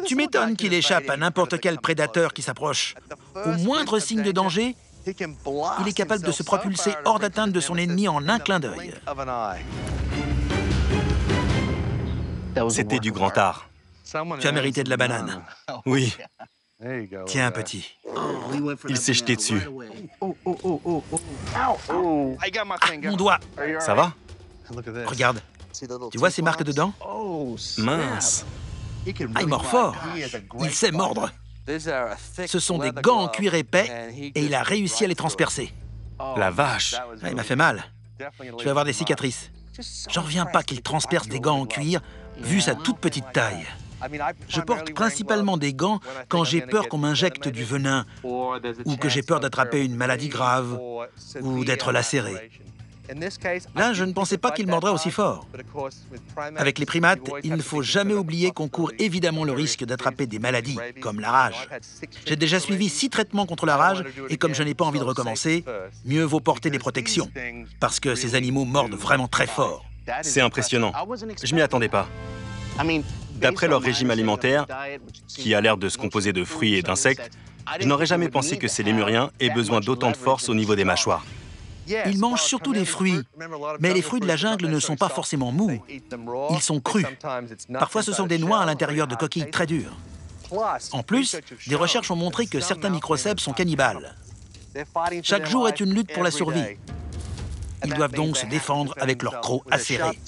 Tu m'étonnes qu'il échappe à n'importe quel prédateur qui s'approche. Au moindre signe de danger, il est capable de se propulser hors d'atteinte de son ennemi en un clin d'œil. C'était du grand art. Tu as mérité de la banane. Oui, Tiens, petit. il s'est jeté dessus. Mon doigt! Ça va? Regarde, tu vois ces marques de dents? Mince. Ah, il mord fort. Il sait mordre. Ce sont des gants en cuir épais et il a réussi à les transpercer. La vache. Ah, il m'a fait mal. Je vais avoir des cicatrices. J'en reviens pas qu'il transperce des gants en cuir, vu sa toute petite taille. Je porte principalement des gants quand j'ai peur qu'on m'injecte du venin, ou que j'ai peur d'attraper une maladie grave, ou d'être lacéré. Là, je ne pensais pas qu'il mordrait aussi fort. Avec les primates, il ne faut jamais oublier qu'on court évidemment le risque d'attraper des maladies, comme la rage. J'ai déjà suivi 6 traitements contre la rage, et comme je n'ai pas envie de recommencer, mieux vaut porter des protections, parce que ces animaux mordent vraiment très fort. C'est impressionnant. Je m'y attendais pas. D'après leur régime alimentaire, qui a l'air de se composer de fruits et d'insectes, je n'aurais jamais pensé que ces lémuriens aient besoin d'autant de force au niveau des mâchoires. Ils mangent surtout des fruits, mais les fruits de la jungle ne sont pas forcément mous. Ils sont crus. Parfois, ce sont des noix à l'intérieur de coquilles très dures. En plus, des recherches ont montré que certains microcèbes sont cannibales. Chaque jour est une lutte pour la survie. Ils doivent donc se défendre avec leurs crocs acérés.